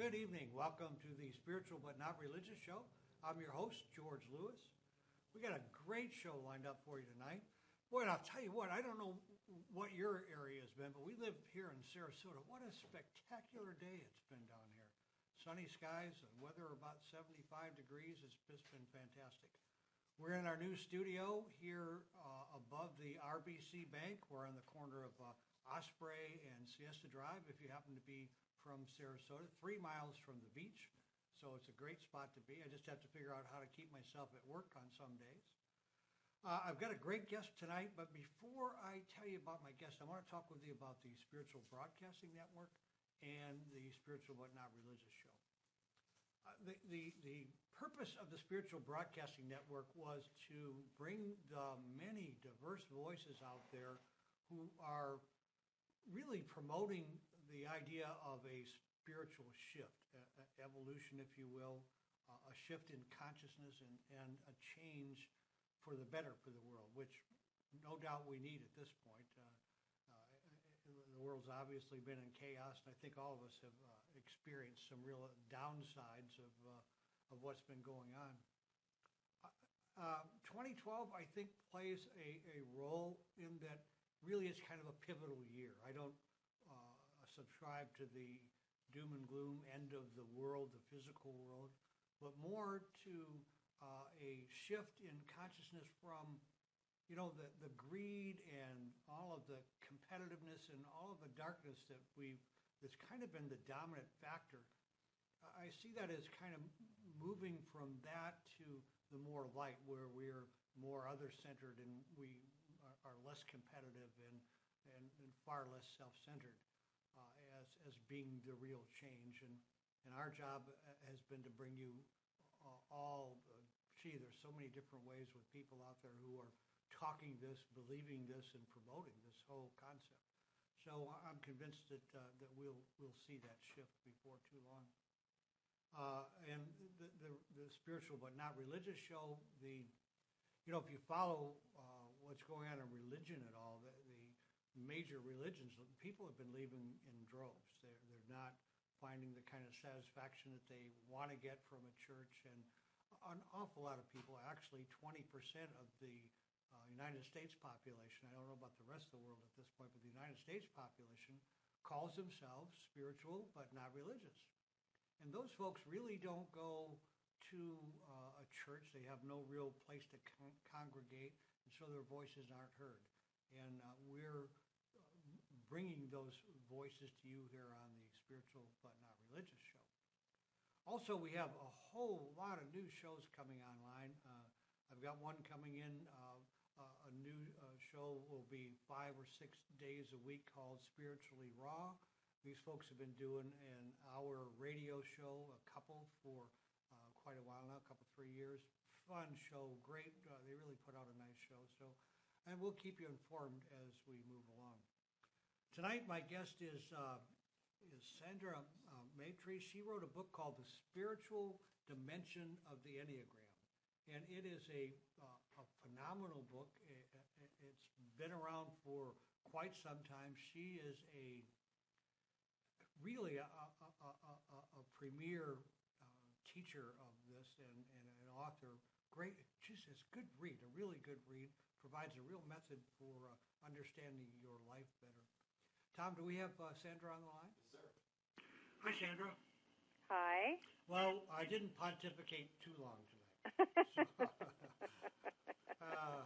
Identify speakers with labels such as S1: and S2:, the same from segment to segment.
S1: good evening. Welcome to the Spiritual But Not Religious Show. I'm your host, George Lewis. We got a great show lined up for you tonight. Boy, and I'll tell you what, I don't know what your area has been, but we live here in Sarasota. What a spectacular day it's been down here. Sunny skies and weather about 75 degrees. It's just been fantastic. We're in our new studio here above the RBC Bank. We're on the corner of Osprey and Siesta Drive, if you happen to be from Sarasota, 3 miles from the beach. So it's a great spot to be. I just have to figure out how to keep myself at work on some days. I've got a great guest tonight, but before I tell you about my guest, I want to talk with you about the Spiritual Broadcasting Network and the Spiritual But Not Religious Show. The purpose of the Spiritual Broadcasting Network was to bring the many diverse voices out there who are really promoting the idea of a spiritual shift, evolution, if you will, a shift in consciousness and a change for the better for the world, which no doubt we need at this point. The world's obviously been in chaos, and I think all of us have experienced some real downsides of what's been going on. 2012, I think, plays a role in that. Really, it's kind of a pivotal year. I don't subscribe to the doom and gloom end of the world, the physical world, but more to a shift in consciousness from, the greed and all of the competitiveness and all of the darkness that's kind of been the dominant factor. I see that as kind of moving from that to the more light, where we're more other-centered and we are less competitive and far less self-centered as being the real change. And our job has been to bring you there's so many different ways with people out there who are talking this, believing this, and promoting this whole concept. So I'm convinced that we'll see that shift before too long. And the Spiritual But Not Religious Show, if you follow what's going on in religion at all, the major religions, people have been leaving in droves. They're not finding the kind of satisfaction that they want to get from a church. And an awful lot of people, actually 20% of the United States population, I don't know about the rest of the world at this point, but the United States population calls themselves spiritual but not religious. And those folks really don't go to a church. They have no real place to congregate, and so their voices aren't heard. And we're bringing those voices to you here on the Spiritual But Not Religious Show. Also, we have a whole lot of new shows coming online. I've got one coming in. A new show will be 5 or 6 days a week called Spiritually Raw. These folks have been doing an hour radio show, a couple for quite a while now, 3 years. Fun show, great. They really put out a nice show. And we'll keep you informed as we move along. Tonight, my guest is Sandra Maitri. She wrote a book called The Spiritual Dimension of the Enneagram. And it is a phenomenal book. It's been around for quite some time. She is really a premier teacher of this and an author. Great, just it's a good read, a really good read. Provides a real method for understanding your life better. Tom, do we have Sandra on the line?
S2: Yes, sir.
S1: Hi, Sandra.
S3: Hi.
S1: Well, I didn't pontificate too long tonight. So,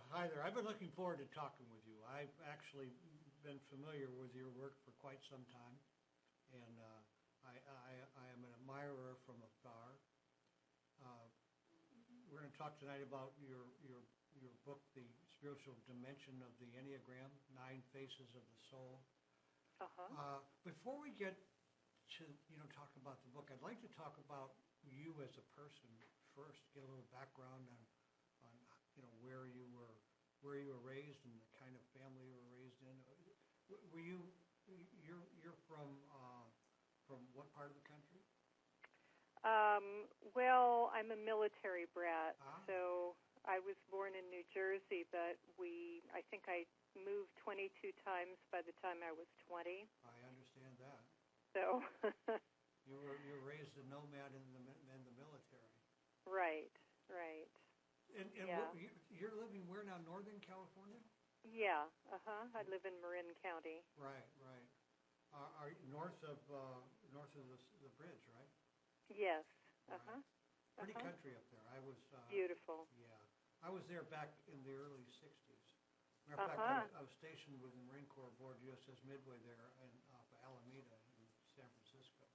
S1: hi there. I've been looking forward to talking with you. I've actually been familiar with your work for quite some time, and I am an admirer from afar. We're going to talk tonight about your book, The Spiritual Dimension of the Enneagram, 9 Faces of the Soul. Before we get to talk about the book, I'd like to talk about you as a person first. Get a little background on where you were raised and the kind of family you were raised in. You're from what part of the country?
S3: Well, I'm a military brat, so I was born in New Jersey, but I think I moved 22 times by the time I was 20.
S1: I understand that.
S3: So
S1: You were raised a nomad in the military.
S3: Right, right.
S1: And
S3: yeah.
S1: You're living where now? Northern California?
S3: Yeah. I live in Marin County.
S1: Right, right. Are you north of the bridge, right?
S3: Yes.
S1: Right. Pretty country up there. I was
S3: beautiful.
S1: Yeah, I was there back in the early '60s. Matter of fact, I was stationed with the Marine Corps aboard USS Midway there off of Alameda in San Francisco.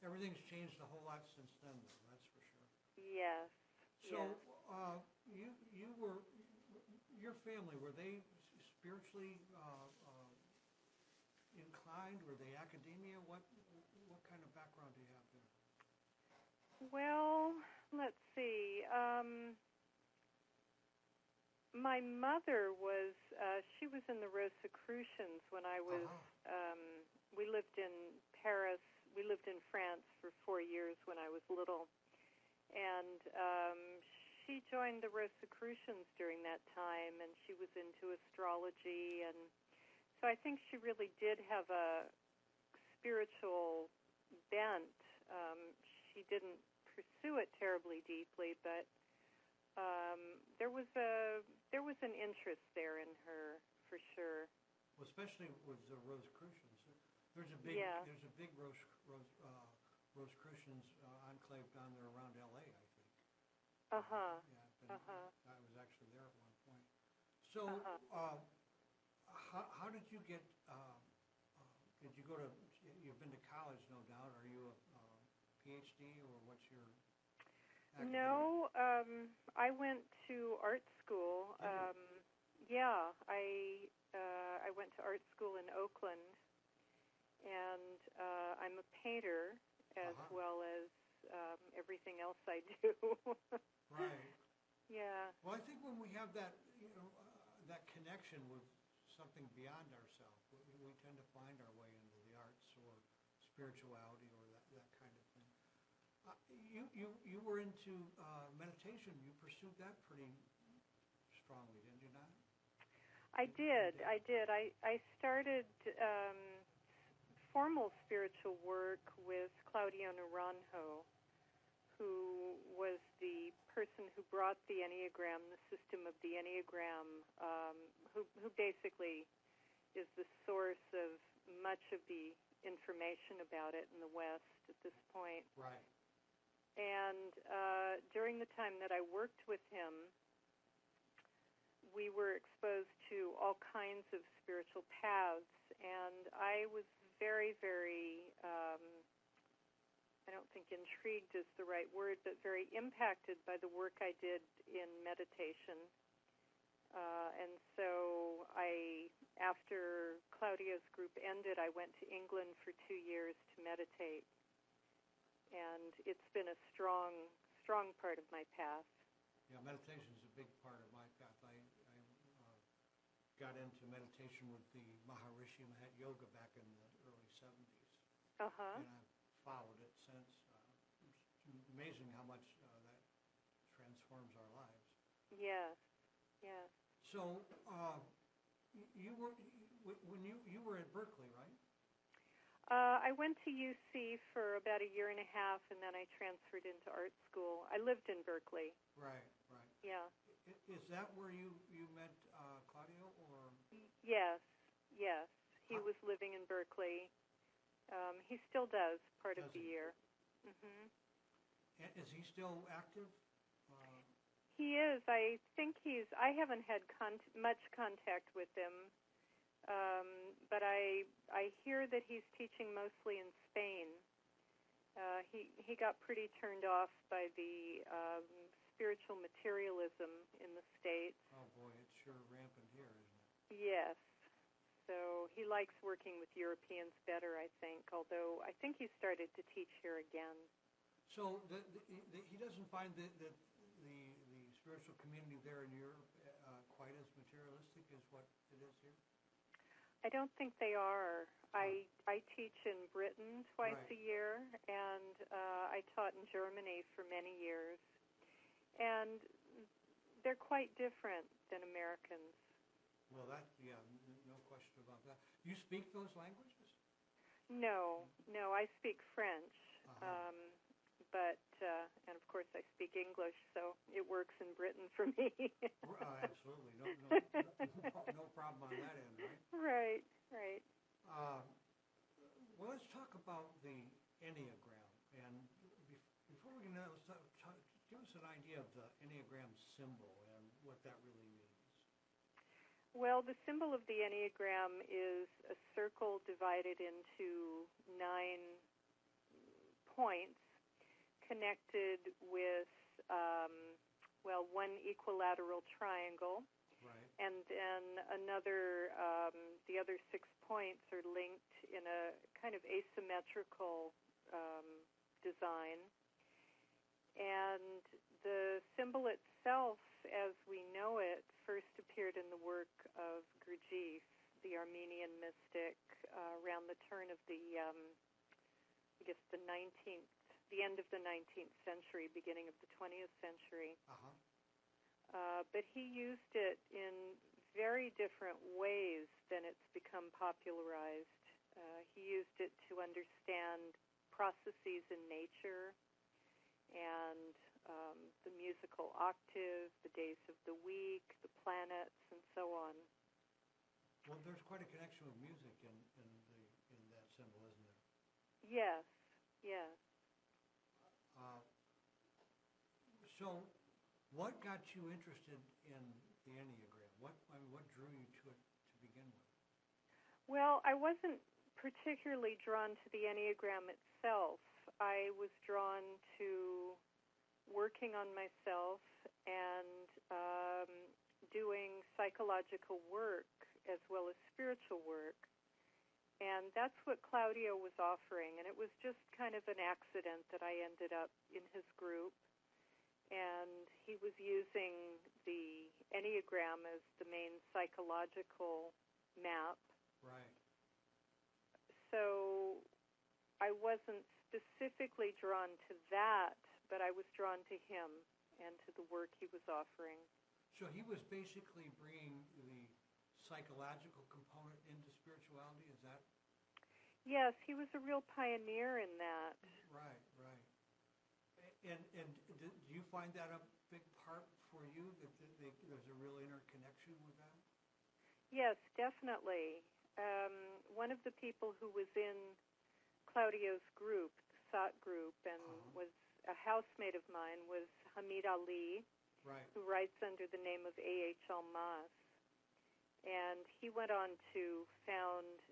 S1: Everything's changed a whole lot since then, though. That's for sure.
S3: Yes.
S1: So, your family, were they spiritually inclined? Were they academia? What kind of background do you have there?
S3: Well, let's see. My mother was, she was in the Rosicrucians when I was, we lived in Paris, we lived in France for 4 years when I was little, and she joined the Rosicrucians during that time, and she was into astrology, and so I think she really did have a spiritual bent. She didn't pursue it terribly deeply, but there was an interest there in her for sure.
S1: Well, especially with the Rosicrucians, there's a big Rosicrucians enclave down there around L.A. I think. I was actually there at one point. So, how did you get? Did you go to? You've been to college, no doubt. Are you a PhD or what's your? Academic?
S3: No, I went to art school. Yeah, I went to art school in Oakland, and I'm a painter as well as everything else I do.
S1: Right.
S3: Yeah.
S1: Well, I think when we have that, that connection with something beyond ourselves, we tend to find our way into the arts or spirituality or that kind of thing. You were into meditation. You pursued that pretty strongly, didn't you not?
S3: I did. I started formal spiritual work with Claudio Naranjo, who was the person who brought the Enneagram, the system of the Enneagram, who basically is the source of much of the information about it in the West at this point.
S1: Right.
S3: And during the time that I worked with him, we were exposed to all kinds of spiritual paths, and I was very, very, I don't think intrigued is the right word, but very impacted by the work I did in meditation. And so after Claudio's group ended, I went to England for 2 years to meditate. And it's been a strong part of my path.
S1: Yeah, meditation is a big part of my path. I got into meditation with the Maharishi Mahat Yoga back in the early 70s. And I've followed it since. It's amazing how much that transforms our lives.
S3: Yes, yes.
S1: So, you were at Berkeley, right?
S3: I went to UC for about a year and a half, and then I transferred into art school. I lived in Berkeley.
S1: Right.
S3: Yeah.
S1: Is that where you met Claudio, or?
S3: Yes. He was living in Berkeley. He still does part of the year.
S1: Is he still active?
S3: He is. I think I haven't had much contact with him. But I hear that he's teaching mostly in Spain. He got pretty turned off by the spiritual materialism in the States.
S1: Oh boy, it's sure rampant here, isn't it?
S3: Yes. So he likes working with Europeans better, I think, although I think he started to teach here again.
S1: So he doesn't find that the spiritual community there in Europe quite as materialistic as what it is here?
S3: I don't think they are. I teach in Britain twice a year, and I taught in Germany for many years. And they're quite different than Americans.
S1: Well, no question about that. You speak those languages?
S3: No, I speak French, but and of course I speak English, so it works in Britain for me.
S1: Absolutely, no problem on that end,
S3: right? Right.
S1: Well, let's talk about the Enneagram, and before we can give us an idea of the Enneagram symbol and what that really means.
S3: Well, the symbol of the Enneagram is a circle divided into 9 points connected with, one equilateral triangle.
S1: Right.
S3: And then another, the other 6 points are linked in a kind of asymmetrical design. And the symbol itself, as we know it, first appeared in the work of Gurdjieff, the Armenian mystic, around the turn of the, the end of the 19th century, beginning of the 20th century. But he used it in very different ways than it's become popularized. He used it to understand processes in nature and the musical octave, the days of the week, the planets, and so on.
S1: Well, there's quite a connection with music in that symbol, isn't there?
S3: Yes.
S1: So, what got you interested in the Enneagram? What drew you to it to begin with?
S3: Well, I wasn't particularly drawn to the Enneagram itself. I was drawn to working on myself and doing psychological work as well as spiritual work. And that's what Claudio was offering. And it was just kind of an accident that I ended up in his group. And he was using the Enneagram as the main psychological map.
S1: Right.
S3: So I wasn't specifically drawn to that, but I was drawn to him and to the work he was offering.
S1: So he was basically bringing the psychological component into spirituality, is that?
S3: Yes, he was a real pioneer in that.
S1: Right. And do you find that a big part for you, that there's a real interconnection with that?
S3: Yes, definitely. One of the people who was in Claudio's group, the SOT group, and was a housemate of mine, was Hamid Ali,
S1: right,
S3: who writes under the name of A.H. Almas. And he went on to found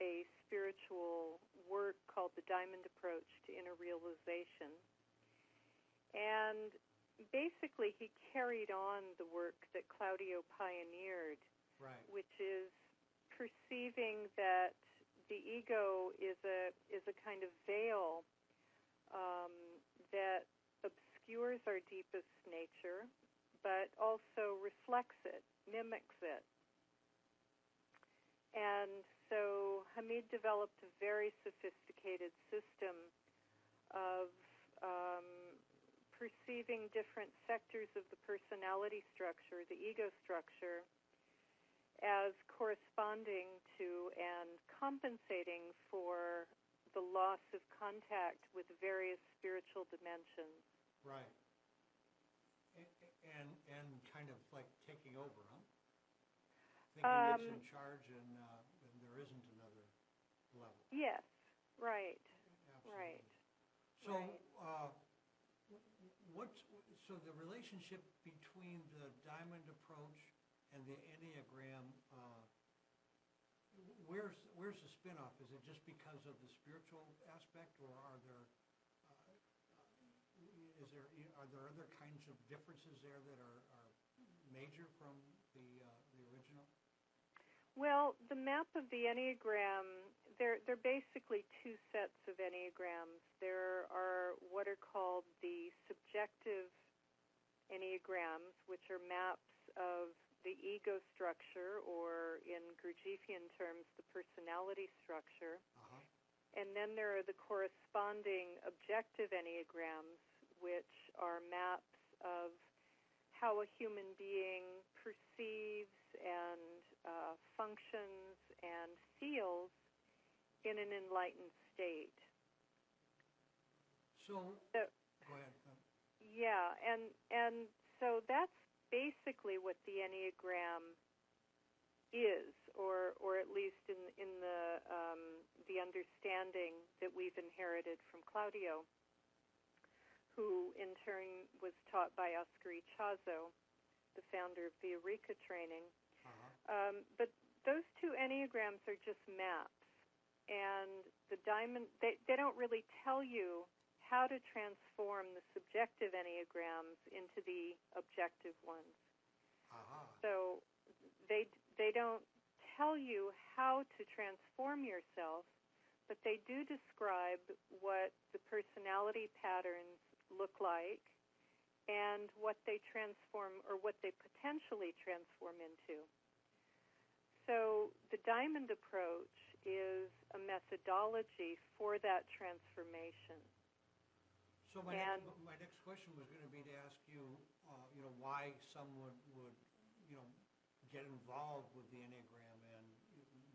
S3: a spiritual work called the Diamond Approach to Inner Realization. And basically he carried on the work that Claudio pioneered,
S1: right,
S3: which is perceiving that the ego is a kind of veil that obscures our deepest nature, but also reflects it, mimics it. And so Hamid developed a very sophisticated system of perceiving different sectors of the personality structure, the ego structure, as corresponding to and compensating for the loss of contact with various spiritual dimensions.
S1: Right. And kind of like taking over, huh? Thinking it's in charge and there isn't another level.
S3: Yes, right.
S1: Absolutely.
S3: Right.
S1: So,
S3: right.
S1: So the relationship between the Diamond Approach and the Enneagram, where's the spinoff? Is it just because of the spiritual aspect, or are there other kinds of differences there that are major from the original? Well,
S3: the map of the Enneagram, they're basically 2 sets of Enneagrams. There are what are called the subjective Enneagrams, which are maps of the ego structure, or in Gurdjieffian terms, the personality structure. And then there are the corresponding objective Enneagrams, which are maps of how a human being perceives and functions and feels in an enlightened state.
S1: So
S3: So
S1: go ahead.
S3: yeah, and so that's basically what the Enneagram is, or at least in the understanding that we've inherited from Claudio, who in turn was taught by Oscar Ichazo, the founder of the Eureka training. But those two Enneagrams are just maps, and the diamond, they don't really tell you how to transform the subjective Enneagrams into the objective ones. So they don't tell you how to transform yourself, but they do describe what the personality patterns look like and what they transform, or what they potentially transform into. So the diamond approach is a methodology for that transformation.
S1: So my next question was going to be to ask you, why someone would, get involved with the Enneagram, and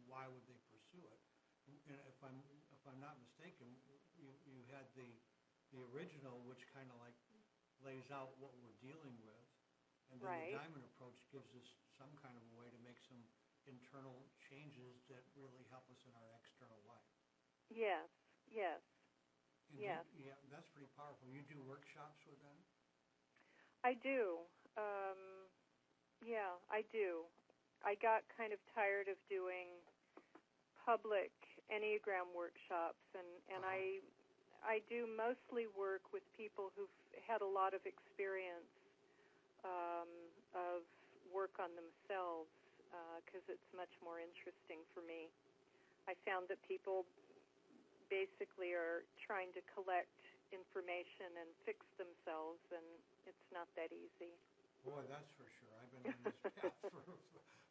S1: why would they pursue it? And if I'm not mistaken, you had the original, which kind of like lays out what we're dealing with, and then the diamond approach gives us some kind of a way to make some internal changes that really help us in our external life.
S3: Yes.
S1: And
S3: yes.
S1: Yeah, that's pretty powerful. You do workshops with them?
S3: I do. Yeah, I do. I got kind of tired of doing public Enneagram workshops, and I do mostly work with people who've had a lot of experience of work on themselves, because it's much more interesting for me. I found that people basically are trying to collect information and fix themselves, and it's not that easy.
S1: Boy, that's for sure. I've been on this path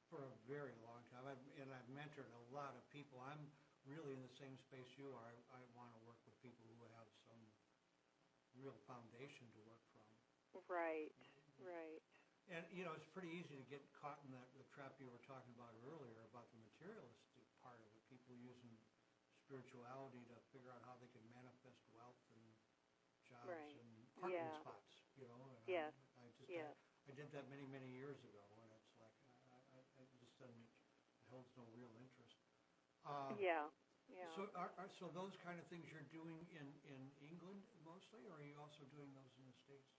S1: for a very long time, and I've mentored a lot of people. I'm really in the same space you are. I want to work with people who have some real foundation to work from.
S3: Right.
S1: And, it's pretty easy to get caught in the trap you were talking about earlier about the materialistic part of it, people using spirituality to figure out how they can manifest wealth and jobs and parking spots, And I did that many, many years ago, and it's like, it just doesn't, it holds no real interest.
S3: Yeah.
S1: So those kind of things you're doing in England mostly, or are you also doing those in the States?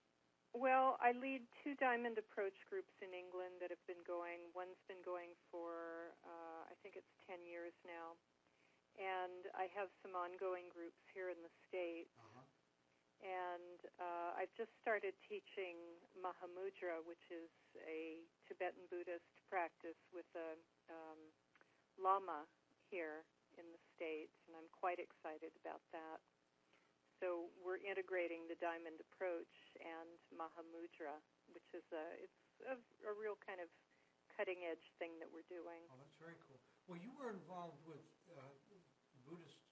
S3: Well, I lead 2 diamond approach groups in England that have been going. One's been going for, I think it's 10 years now. And I have some ongoing groups here in the States. And I've just started teaching Mahamudra, which is a Tibetan Buddhist practice with a Lama here in the States, and I'm quite excited about that. So we're integrating the diamond approach and Mahamudra, which is a real kind of cutting-edge thing that we're doing.
S1: Oh, that's very cool. Well, you were involved with Buddhist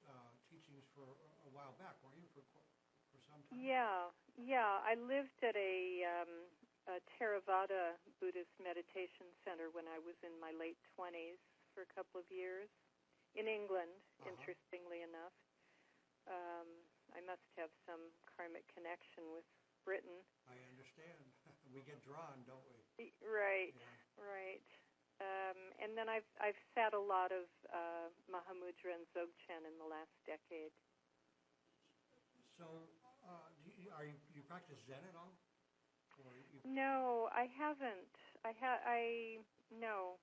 S1: teachings for a while back, weren't you, for some time?
S3: Yeah. I lived at a Theravada Buddhist meditation center when I was in my late 20s for a couple of years in England, interestingly enough. I must have some karmic connection with Britain.
S1: I understand. We get drawn, don't we?
S3: Right. And then I've sat a lot of Mahamudra and Dzogchen in the last decade.
S1: So, you practice Zen at all?
S3: No, I haven't. No.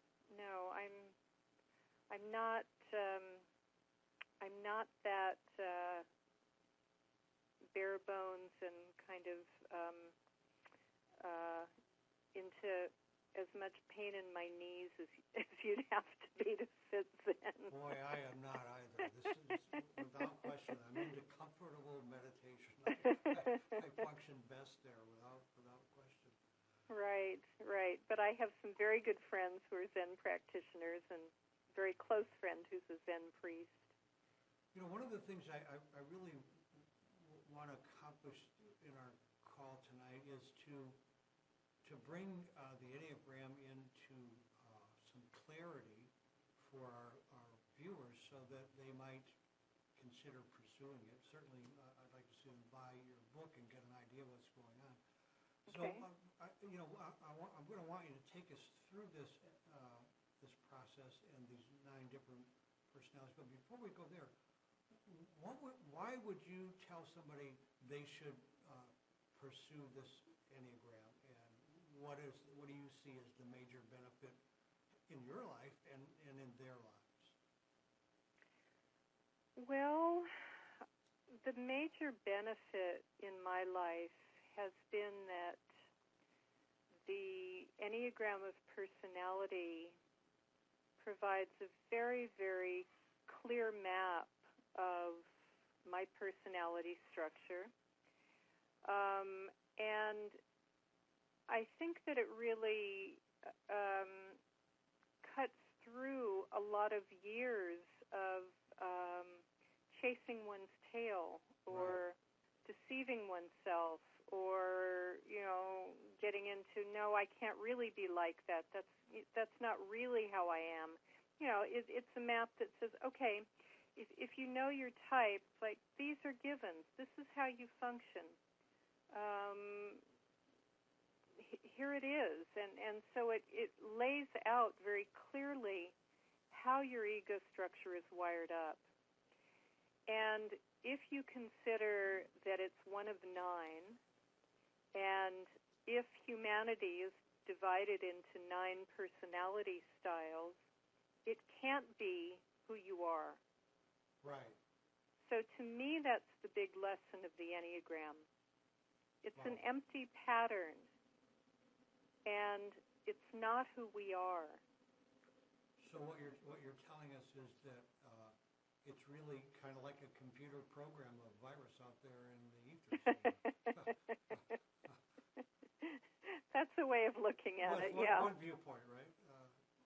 S3: I'm not that bare bones and kind of into as much pain in my knees as you'd have to be to sit Zen.
S1: Boy, I am not either. This is without question. I'm into comfortable meditation. I function best there without question.
S3: Right. But I have some very good friends who are Zen practitioners, and a very close friend who's a Zen priest.
S1: One of the things I really want to accomplish in our call tonight is to bring the Enneagram into some clarity for our viewers, so that they might consider pursuing it. Certainly, I'd like to see them buy your book and get an idea of what's going on.
S3: Okay.
S1: So, I'm going to want you to take us through this process and these 9 different personalities. But before we go there, why would you tell somebody they should pursue this Enneagram, and what do you see as the major benefit in your life and in their lives?
S3: Well, the major benefit in my life has been that the Enneagram of personality provides a very, very clear map of my personality structure. And I think that it really cuts through a lot of years of chasing one's tail, or deceiving oneself, or getting into, no, I can't really be like that. That's not really how I am. It's a map that says, okay, if you know your type, like, these are givens. This is how you function. Here it is. And so it lays out very clearly how your ego structure is wired up. And if you consider that it's one of 9, and if humanity is divided into 9 personality styles, it can't be who you are.
S1: Right.
S3: So to me, that's the big lesson of the Enneagram. It's an empty pattern, and it's not who we are. So
S1: what you're telling us is that it's really kind of like a computer program, a virus out there in the ether.
S3: That's a way of looking at it, yeah.
S1: One viewpoint, right?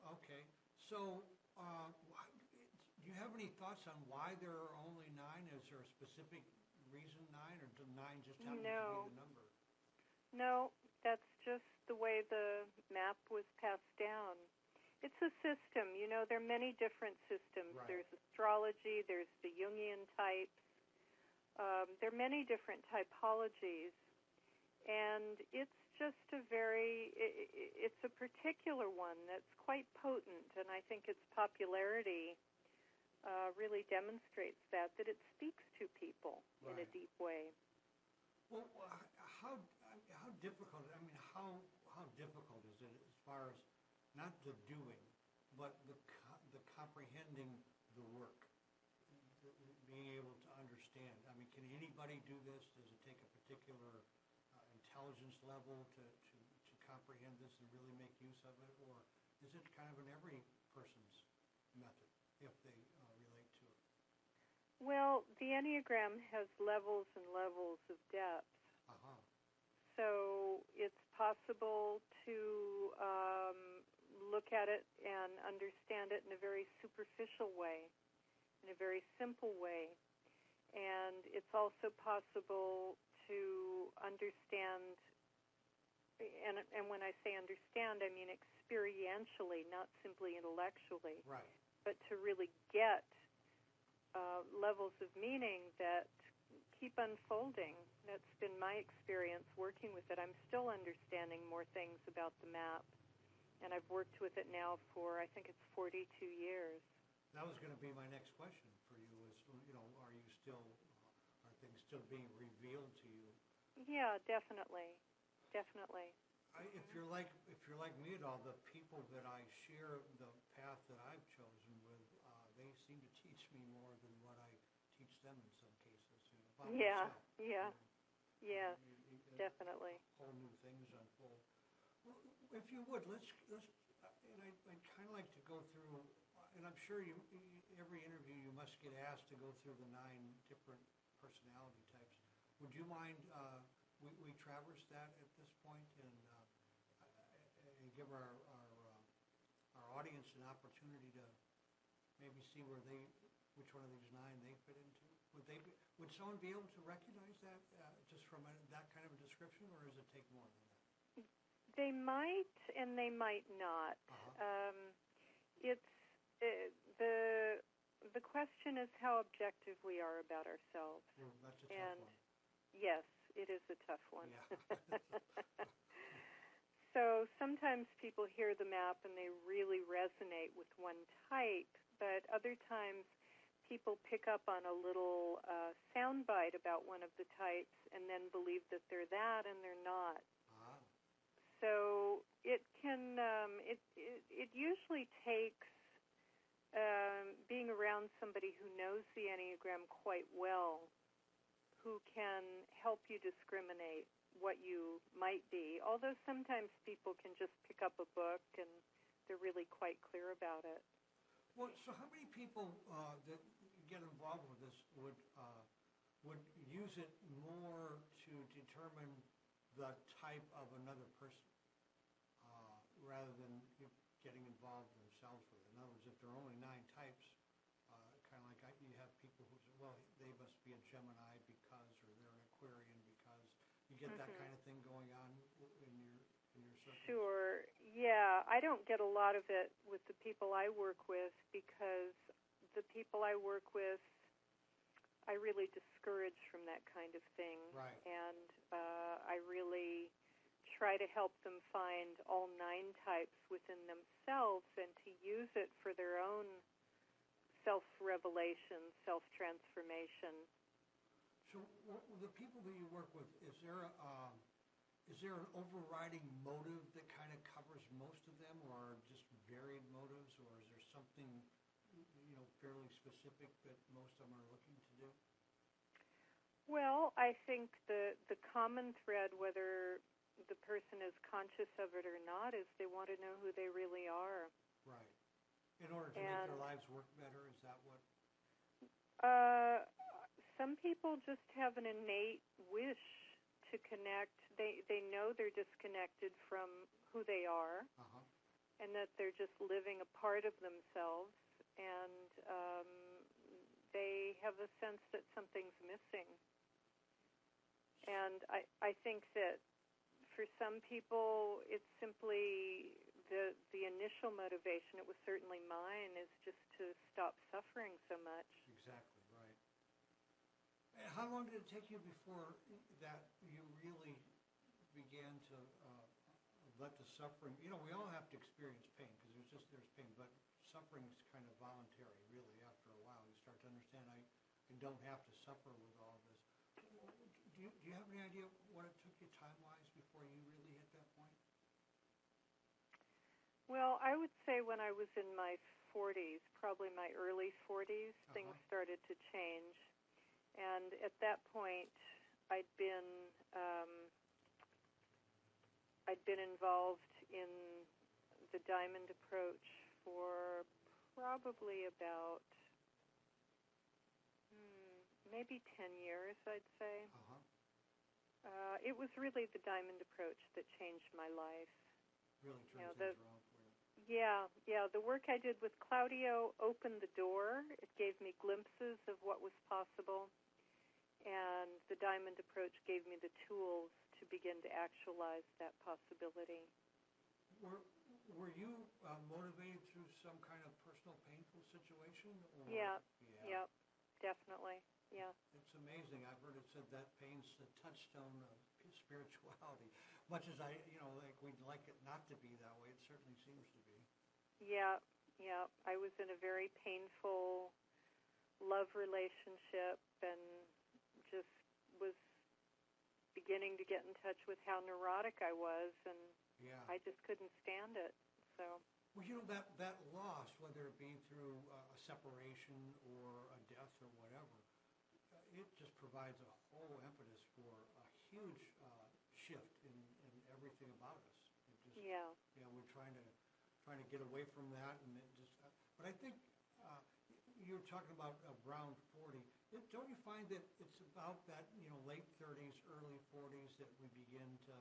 S1: Okay. So do you have any thoughts on why there are only 9? Is there a specific reason 9, or do 9 just happen to be the number?
S3: No, that's just the way the map was passed down. It's a system. There are many different systems.
S1: Right.
S3: There's astrology. There's the Jungian types. There are many different typologies. And it's just it's a particular one that's quite potent, and I think its popularity really demonstrates that it speaks to people in a deep way.
S1: Well, how difficult? I mean, how difficult is it as far as not the doing, but the comprehending the work, being able to understand? I mean, can anybody do this? Does it take a particular intelligence level to comprehend this and really make use of it, or is it kind of in every person's method if they relate to it?
S3: Well, the Enneagram has levels and levels of depth. So it's possible to look at it and understand it in a very superficial way, in a very simple way. And it's also possible to understand, and when I say understand, I mean experientially, not simply intellectually, but to really get levels of meaning that keep unfolding. That's been my experience working with it. I'm still understanding more things about the map, and I've worked with it now for, I think it's 42 years.
S1: That was going to be my next question for you, is, are things still being revealed to you?
S3: Yeah, definitely. Definitely.
S1: If you're like me at all, the people that I share the path that I've chosen with, they seem to teach me more than what I teach them in some cases. About myself.
S3: Yes, definitely.
S1: Whole new things unfold. Well, if you would, let's and I'd kind of like to go through, and I'm sure every interview you must get asked to go through the 9 different personality types. Would you mind we traverse that at this point and give our audience an opportunity to maybe see which one of these 9 they fit into? Would someone be able to recognize that just from that kind of a description, or does it take more than that?
S3: They might, and they might not. It's the question is how objective we are about ourselves.
S1: Well, that's a tough
S3: And
S1: one.
S3: yes, it is a tough one.
S1: Yeah.
S3: So sometimes people hear the map and they really resonate with one type, but other times people pick up on a little soundbite about one of the types and then believe that they're that and they're not.
S1: Ah.
S3: So it can it usually takes being around somebody who knows the Enneagram quite well, who can help you discriminate what you might be, although sometimes people can just pick up a book and they're really quite clear about it.
S1: Well, so how many people that get involved with this would use it more to determine the type of another person rather than getting involved themselves with it? In other words, if there are only 9 types, kind of like you have people who say, well, they must be a Gemini because, or they're an Aquarian because. You get that kind of thing going on in your circles?
S3: Sure. Yeah, I don't get a lot of it with the people I work with because the people I work with, I really discourage from that kind of thing.
S1: Right.
S3: And I really try to help them find all 9 types within themselves and to use it for their own self-revelation, self-transformation.
S1: So the people that you work with, is there an overriding motive that kind of covers most of them, or just varied motives, or is there something fairly specific that most of them are looking to do?
S3: Well, I think the common thread, whether the person is conscious of it or not, is they want to know who they really are.
S1: Right. In order to make their lives work better, is that what?
S3: Some people just have an innate wish to connect. They know they're disconnected from who they are, and that they're just living a part of themselves, and they have a sense that something's missing. And I think that for some people, it's simply the initial motivation. It was certainly mine, is just to stop suffering so much.
S1: Exactly, right. And how long did it take you before that you really began to let the suffering, we all have to experience pain because there's pain, but suffering is kind of voluntary, really, after a while. You start to understand I don't have to suffer with all this. Do you have any idea what it took you time-wise before you really hit that point?
S3: Well, I would say when I was in my 40s, probably my early 40s, things started to change. And at that point, I'd been involved in the Diamond approach for probably about maybe 10 years, I'd say. It was really the Diamond approach that changed my life.
S1: Really turned things around for you.
S3: Yeah. The work I did with Claudio opened the door. It gave me glimpses of what was possible. And the Diamond approach gave me the tools to begin to actualize that possibility.
S1: Were you motivated through some kind of personal painful situation? Or?
S3: Yeah, definitely. Yeah.
S1: It's amazing. I've heard it said that pain's the touchstone of spirituality. Much as like we'd like it not to be that way, it certainly seems to be.
S3: Yeah. I was in a very painful love relationship and just was beginning to get in touch with how neurotic I was, and I just couldn't stand it. So.
S1: Well, that loss, whether it be through a separation or a death or whatever, it just provides a whole impetus for a huge shift in everything about us. We're trying to get away from that, and it just. But I think you were talking about around 40. Don't you find that it's about that late 30s, early 40s that we begin to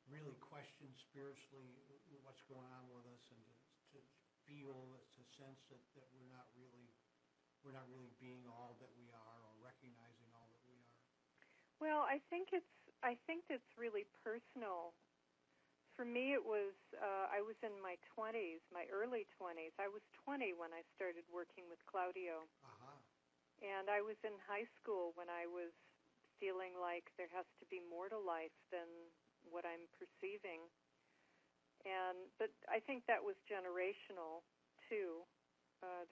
S1: really question spiritually what's going on with us, and to feel, to sense that we're not really being all that we are, or recognizing all that we are?
S3: Well, I think it's really personal for me it was, I was in my 20s, my early 20s. I was 20 when I started working with Claudio.
S1: Uh-huh.
S3: And I was in high school when I was feeling like there has to be more to life than what I'm perceiving. But I think that was generational, too.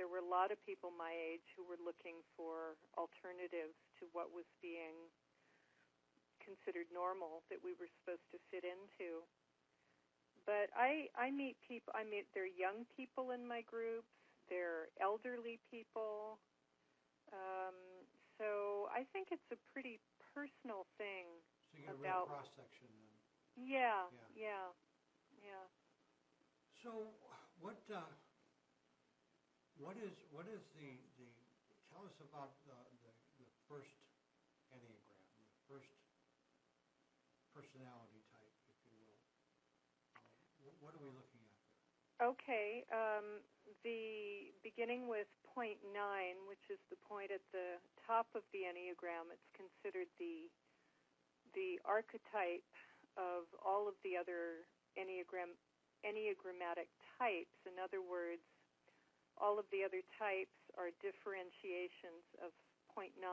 S3: There were a lot of people my age who were looking for alternatives to what was being considered normal that we were supposed to fit into. But I meet people, there are young people in my groups, there are elderly people. So I think it's a pretty personal thing.
S1: So you get a real cross-section then.
S3: Yeah.
S1: So what is the tell us about the first Enneagram, the first personality type, if you will. What are we looking at there?
S3: Okay. The beginning with point 9, which is the point at the top of the Enneagram, it's considered the archetype of all of the other Enneagrammatic types. In other words, all of the other types are differentiations of point 9.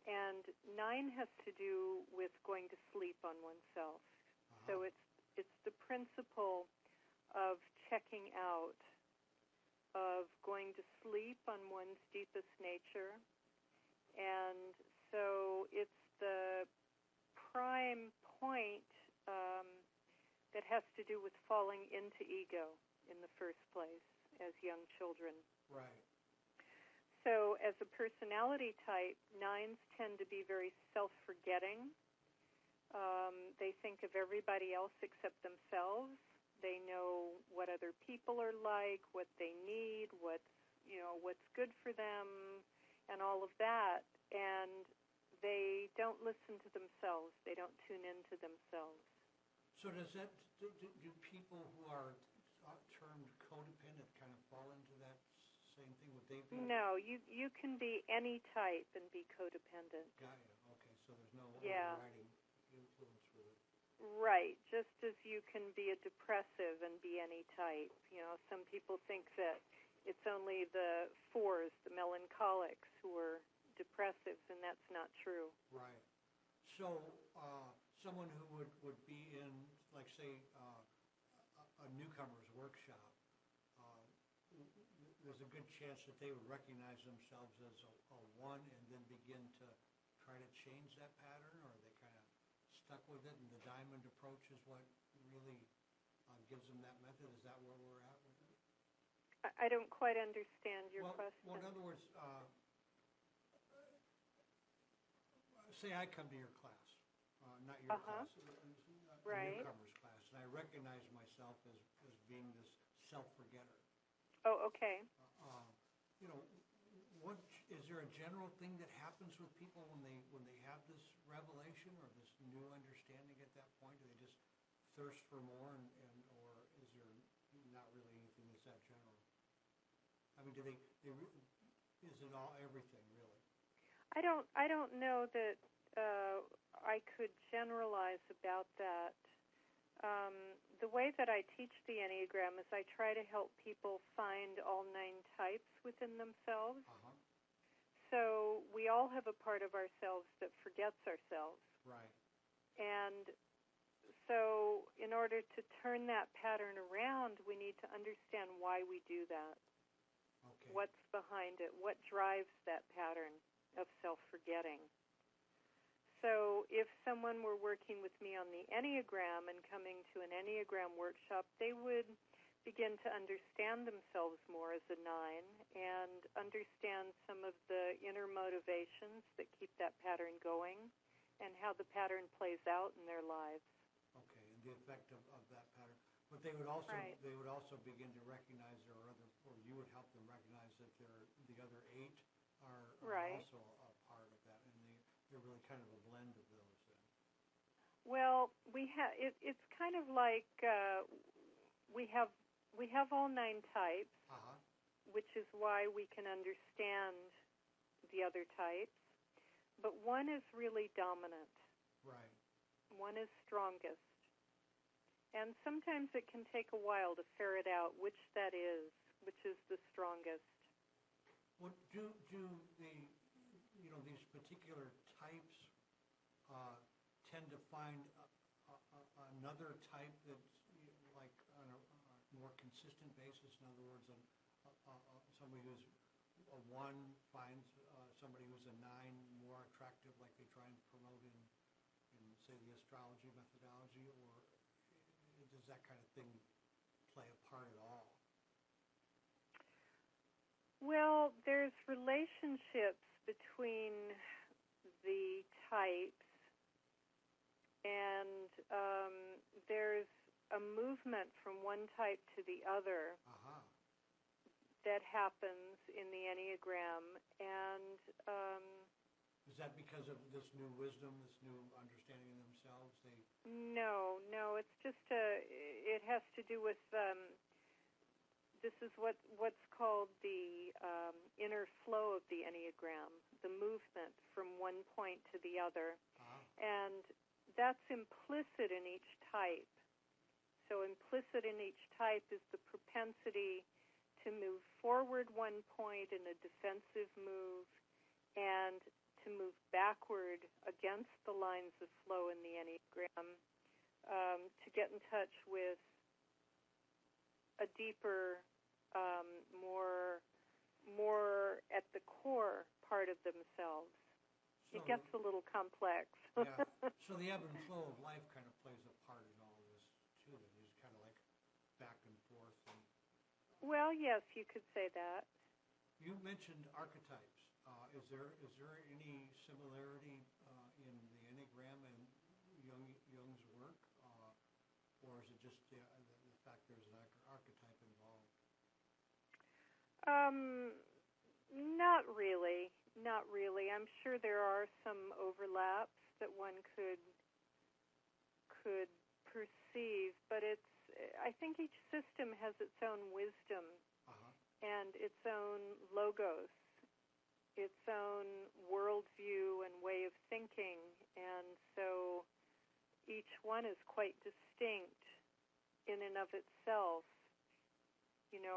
S3: And 9 has to do with going to sleep on oneself. So it's the principle of checking out, of going to sleep on one's deepest nature. And so it's the prime point that has to do with falling into ego in the first place as young children.
S1: Right.
S3: So as a personality type, 9s tend to be very self-forgetting. They think of everybody else except themselves. They know what other people are like, what they need, what's good for them, and all of that. And they don't listen to themselves. They don't tune into themselves.
S1: So does that do people who are termed codependent kind of fall into that same thing? Would they be?
S3: No, you can be any type and be codependent.
S1: Got you. Okay, so there's no overriding influence with it.
S3: Right, just as you can be a depressive and be any type. Some people think that it's only the 4s, the melancholics, who are depressives, and that's not true.
S1: Right. So someone who would be in, like, say, a newcomer's workshop, there's a good chance that they would recognize themselves as a 1 and then begin to try to change that pattern, or are they kind of stuck with it, and the diamond approach is what really gives them that method? Is that where we're at with it?
S3: I don't quite understand your question.
S1: Well, in other words, say I come to your class, not your class, a newcomer's class, and I recognize myself as being this self-forgetter.
S3: Oh, okay.
S1: What is there a general thing that happens with people when they have this revelation or this new understanding at that point? Do they just thirst for more, or is there not really anything that's that general? I mean, is it all everything really?
S3: I don't know that I could generalize about that. The way that I teach the Enneagram is I try to help people find all 9 types within themselves. So we all have a part of ourselves that forgets ourselves.
S1: Right.
S3: And so in order to turn that pattern around, we need to understand why we do that.
S1: Okay.
S3: What's behind it? What drives that pattern of self-forgetting? So if someone were working with me on the Enneagram and coming to an Enneagram workshop, they would begin to understand themselves more as a 9 and understand some of the inner motivations that keep that pattern going and how the pattern plays out in their lives.
S1: Okay, and the effect of that pattern. But they would also they would also begin to recognize or you would help them recognize that the other 8 are also a part of that, and they're really kind of a blend of those then.
S3: Well, it's kind of like we have all 9 types, which is why we can understand the other types. But one is really dominant.
S1: Right.
S3: One is strongest. And sometimes it can take a while to ferret out which is the strongest.
S1: Well, do these particular types tend to find another type that's like on a more consistent basis? In other words, somebody who's a 1 finds somebody who's a 9 more attractive, like they try and promote in say, the astrology methodology, or does that kind of thing play a part at all?
S3: Well, there's relationships between the types, and there's a movement from one type to the other that happens in the Enneagram, and
S1: is that because of this new wisdom, this new understanding of themselves?
S3: No, it's just it has to do with this is what's called the inner flow of the Enneagram, the movement from one point to the other, and that's implicit in each type. So implicit in each type is the propensity to move forward one point in a defensive move, and to move backward against the lines of flow in the Enneagram, to get in touch with a deeper, more at the core part of themselves. So it gets a little complex.
S1: Yeah. So the ebb and flow of life kind of plays a part in all of this too. Then it's kind of like back and forth.
S3: Well, yes, you could say that.
S1: You mentioned archetypes. Is there any similarity in the Enneagram and Jung's work, or is it just the fact there's an archetype involved?
S3: Not really. I'm sure there are some overlaps that one could perceive, but I think each system has its own wisdom and its own logos, its own worldview and way of thinking, and so each one is quite distinct in and of itself. And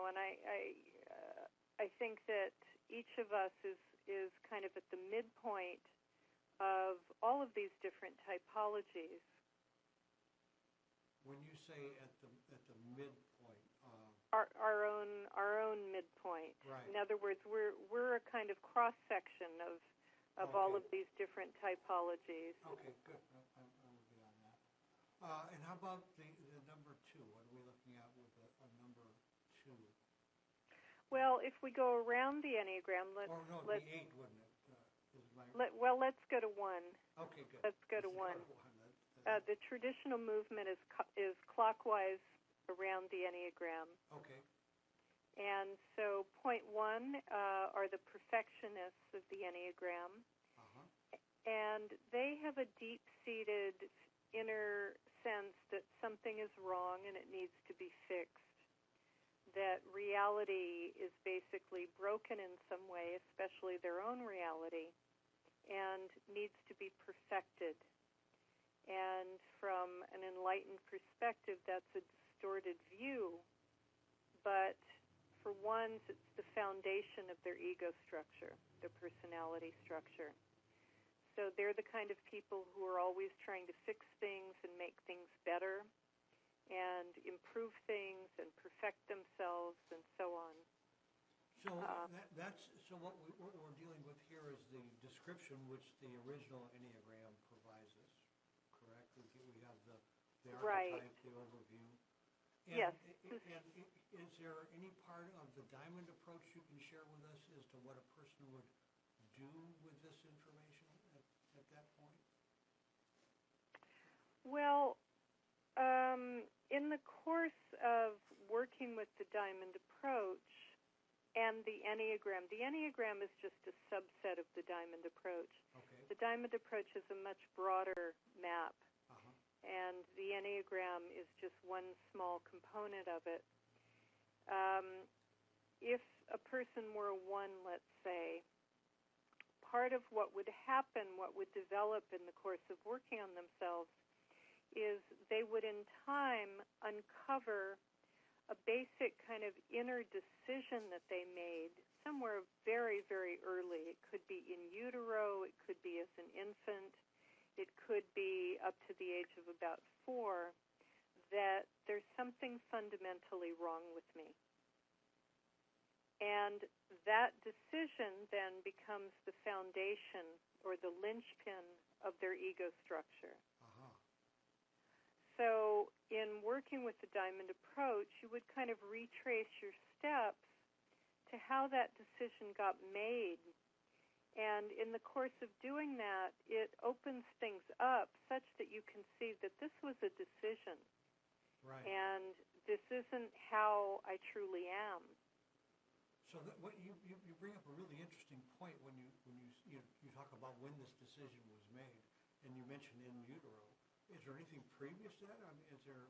S3: I think that each of us is kind of at the midpoint of all of these different typologies.
S1: When you say at the midpoint,
S3: our own midpoint.
S1: Right.
S3: In other words, we're a kind of cross section of all of these different typologies.
S1: Okay, good. I'm with you on that. And how about the number 2? What are we looking at with a number 2?
S3: Well, if we go around the Enneagram, let's
S1: be 8, wouldn't it?
S3: Let's go to 1.
S1: Okay, good.
S3: Let's go to 1. The traditional movement is clockwise around the Enneagram.
S1: Okay.
S3: And so point 1 are the perfectionists of the Enneagram. And they have a deep-seated inner sense that something is wrong and it needs to be fixed, that reality is basically broken in some way, especially their own reality, and needs to be perfected. And from an enlightened perspective, that's a distorted view, but for ones, it's the foundation of their ego structure, their personality structure. So they're the kind of people who are always trying to fix things and make things better and improve things and perfect themselves and so on.
S1: So so what we're dealing with here is the description which the original Enneagram provides us, correct? We have the archetype, the overview. And,
S3: yes.
S1: And is there any part of the diamond approach you can share with us as to what a person would do with this information at that point?
S3: Well, in the course of working with the diamond approach and the Enneagram is just a subset of the diamond approach.
S1: Okay.
S3: The diamond approach is a much broader map, and the Enneagram is just one small component of it. If a person were a 1, let's say, part of what would happen, what would develop in the course of working on themselves, is they would in time uncover a basic kind of inner decision that they made somewhere very, very early. It could be in utero, it could be as an infant, it could be up to the age of about 4, that there's something fundamentally wrong with me. And that decision then becomes the foundation or the linchpin of their ego structure. So in working with the diamond approach, you would kind of retrace your steps to how that decision got made. And in the course of doing that, it opens things up such that you can see that this was a decision.
S1: Right.
S3: And this isn't how I truly am.
S1: So that, what you bring up a really interesting point when you talk about when this decision was made, and you mentioned in utero. Is there anything previous to that? Is there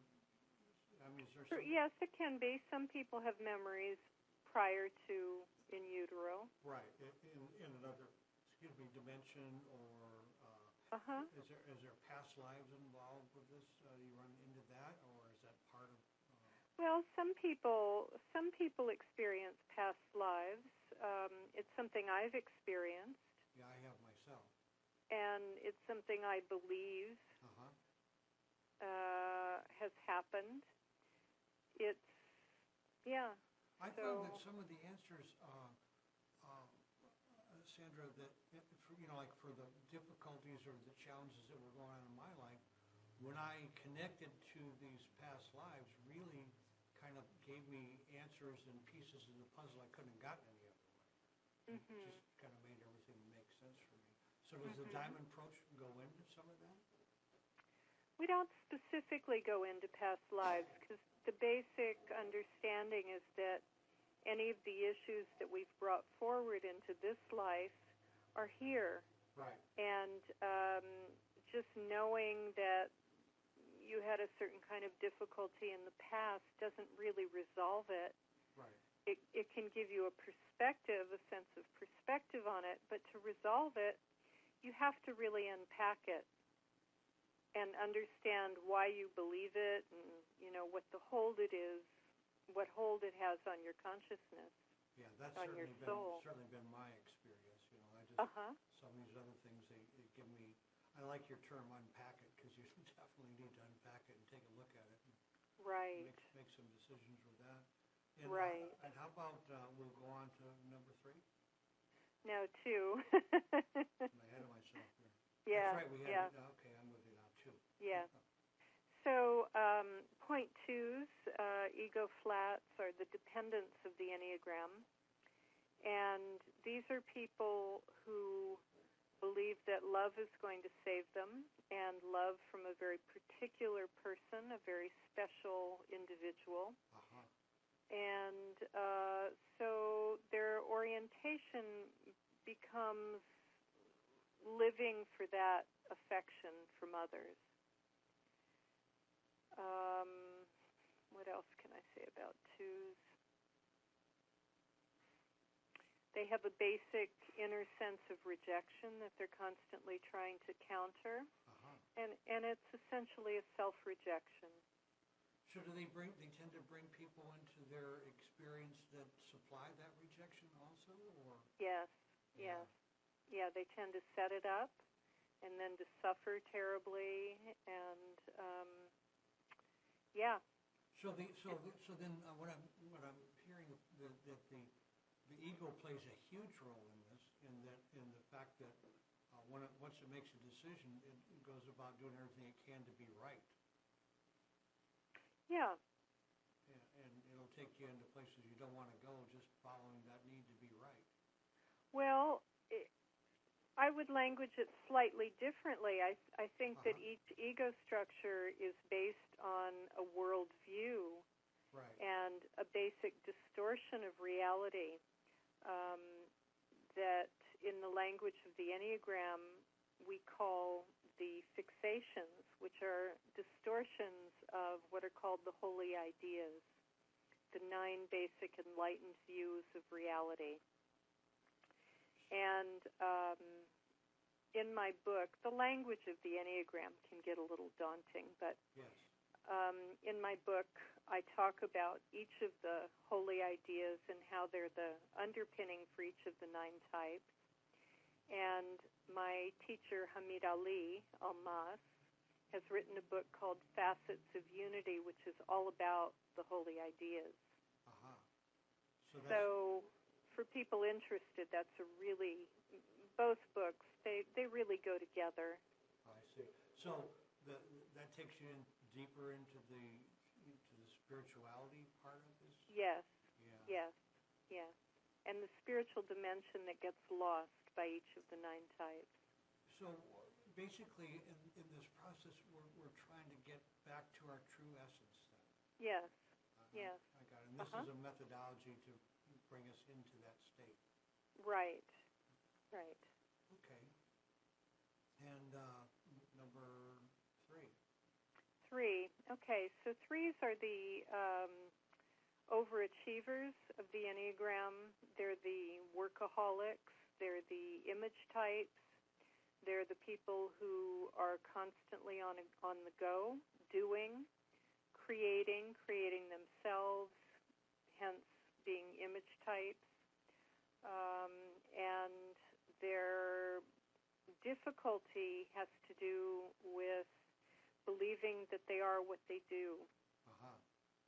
S1: some...
S3: Yes, it can be. Some people have memories prior to in utero.
S1: Right. In another, dimension, or is there past lives involved with this? You run into that, or is that part of...
S3: Well, some people experience past lives. It's something I've experienced.
S1: Yeah, I have myself.
S3: And it's something I believe has happened. It's,
S1: I found that some of the answers, Sandra, that for the difficulties or the challenges that were going on in my life, when I connected to these past lives, really kind of gave me answers and pieces of the puzzle I couldn't have gotten any other way. It just kind of made everything make sense for me. So does the diamond approach go into some of that?
S3: We don't specifically go into past lives because the basic understanding is that any of the issues that we've brought forward into this life are here.
S1: Right.
S3: And just knowing that you had a certain kind of difficulty in the past doesn't really resolve it.
S1: Right.
S3: It can give you a perspective, a sense of perspective on it, but to resolve it, you have to really unpack it and understand why you believe it and, what the hold it is, what hold it has on your consciousness,
S1: yeah, that's
S3: on your soul.
S1: Certainly been my experience. I just, some of these other things, they give me, I like your term unpack it, because you definitely need to unpack it and take a look at it. And
S3: right.
S1: Make some decisions with that. And,
S3: right.
S1: And how about we'll go on to number 3?
S3: No, 2.
S1: I'm ahead of myself here.
S3: Yeah.
S1: That's right. We had, okay, I'm with you now, 2.
S3: Yeah. So point 2s, ego flats, are the dependents of the Enneagram. And these are people who believe that love is going to save them, and love from a very particular person, a very special individual. And so their orientation becomes living for that affection from others. What else can I say about 2s? They have a basic inner sense of rejection that they're constantly trying to counter, and it's essentially a self-rejection.
S1: So they tend to bring people into their experience that supply that rejection also, or?
S3: Yes, yes. Yeah, they tend to set it up and then to suffer terribly, and
S1: So then what I'm hearing that the ego plays a huge role in this, in the fact that once it makes a decision, it goes about doing everything it can to be right.
S3: Yeah.
S1: And it'll take you into places you don't want to go, just following that need to be right.
S3: Well, I would language it slightly differently. I think that each ego structure is based on a worldview,
S1: right,
S3: and a basic distortion of reality that in the language of the Enneagram we call the fixations, which are distortions of what are called the holy ideas, the 9 basic enlightened views of reality. And in my book, the language of the Enneagram can get a little daunting, but
S1: Yes.
S3: in my book, I talk about each of the holy ideas and how they're the underpinning for each of the 9 types. And my teacher, Hamid Ali Almas, has written a book called Facets of Unity, which is all about the holy ideas.
S1: Uh-huh.
S3: So for people interested, that's a really, both books, they really go together.
S1: I see. So that takes you in deeper into the spirituality part of this?
S3: Yes,
S1: Yeah.
S3: yes. And the spiritual dimension that gets lost by each of the 9 types.
S1: So basically, in this process, we're trying to get back to our true essence then?
S3: Yes, yes.
S1: I got it. And this is a methodology to bring us into that state?
S3: Right.
S1: Okay. And number 3?
S3: 3. Okay, so 3s are the overachievers of the Enneagram. They're the workaholics. They're the image types. They're the people who are constantly on the go, doing, creating themselves, hence being image types. And their difficulty has to do with believing that they are what they do,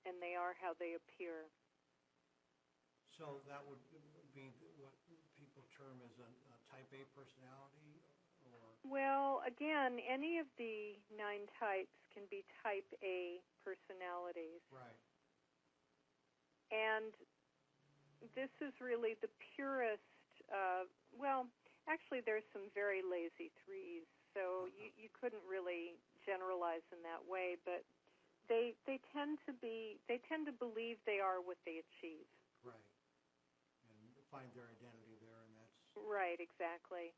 S3: and they are how they appear.
S1: So that would be what people term as a type A personality? Or?
S3: Well, again, any of the 9 types can be type A personalities.
S1: Right.
S3: And this is really the purest, well, actually there's some very lazy 3s, so you couldn't really generalize in that way, but they tend to believe they are what they achieve.
S1: Right. And find their identity there, and that's...
S3: Right, exactly.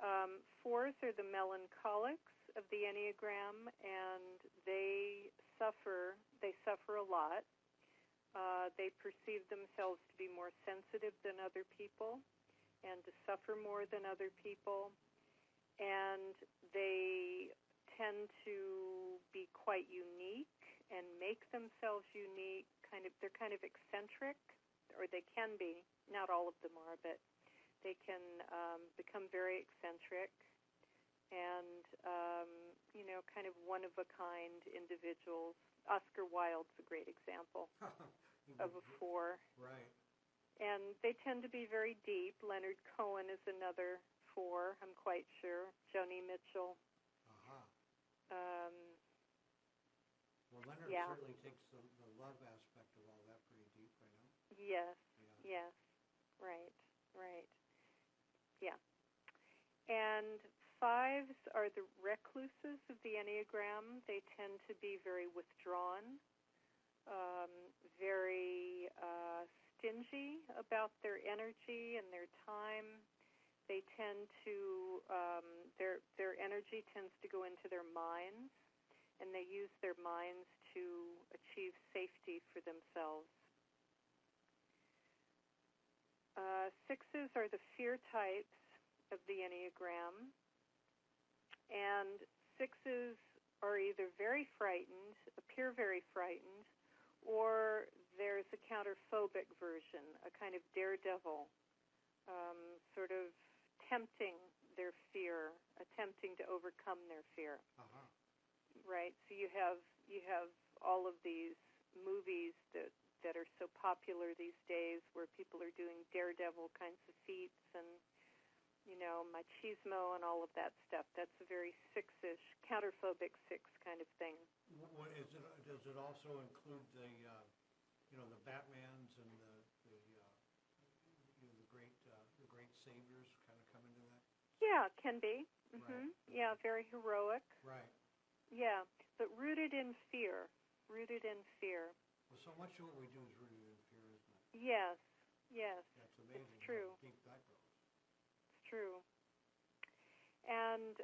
S3: 4s are the melancholics of the Enneagram, and they suffer a lot. They perceive themselves to be more sensitive than other people and to suffer more than other people. And they tend to be quite unique and make themselves unique. They're kind of eccentric, or they can be. Not all of them are, but they can become very eccentric and, kind of one-of-a-kind individuals. Oscar Wilde's a great example of a 4.
S1: Right.
S3: And they tend to be very deep. Leonard Cohen is another 4, I'm quite sure. Joni Mitchell.
S1: Well, Leonard certainly takes the love aspect of all that pretty deep, I know.
S3: Yes. Right. Yeah. And 5s are the recluses of the Enneagram. They tend to be very withdrawn, very stingy about their energy and their time. They tend to, their energy tends to go into their minds, and they use their minds to achieve safety for themselves. 6s are the fear types of the Enneagram, and 6s are either very frightened, appear very frightened, or there's a counterphobic version, a kind of daredevil, sort of tempting their fear, attempting to overcome their fear. Right? So you have all of these movies that are so popular these days where people are doing daredevil kinds of feats and, machismo and all of that stuff. That's a very 6-ish, counterphobic 6 kind of thing.
S1: What is it? Does it also include the Batmans and the great saviors kind of come into that?
S3: Yeah, can be.
S1: Right.
S3: Yeah, very heroic.
S1: Right.
S3: Yeah, but rooted in fear. Well,
S1: so much of what we do is rooted in fear, isn't it?
S3: Yes.
S1: That's amazing.
S3: It's true.
S1: How deep that goes.
S3: It's true. And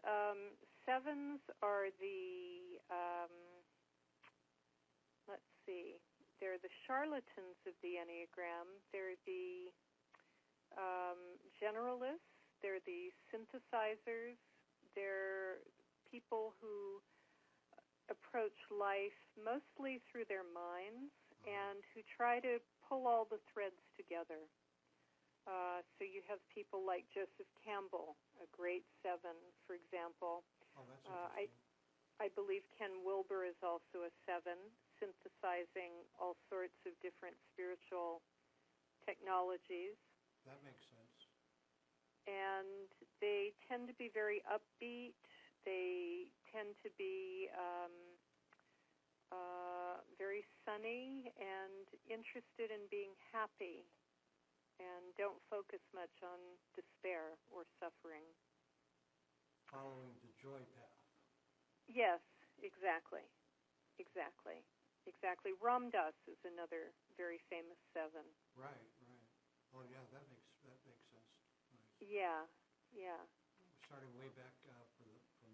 S3: 7s are the, let's see, they're the charlatans of the Enneagram. They're the generalists. They're the synthesizers. They're people who approach life mostly through their minds and who try to pull all the threads together. So you have people like Joseph Campbell, a great 7, for example.
S1: Oh, that's interesting.
S3: I believe Ken Wilber is also a 7, synthesizing all sorts of different spiritual technologies.
S1: That makes sense.
S3: And they tend to be very upbeat. They tend to be very sunny and interested in being happy, and don't focus much on despair or suffering.
S1: Following the joy path.
S3: Yes, exactly. Ram Dass is another very famous 7.
S1: Right. Oh, yeah, that makes sense. Nice.
S3: Yeah.
S1: Starting way back from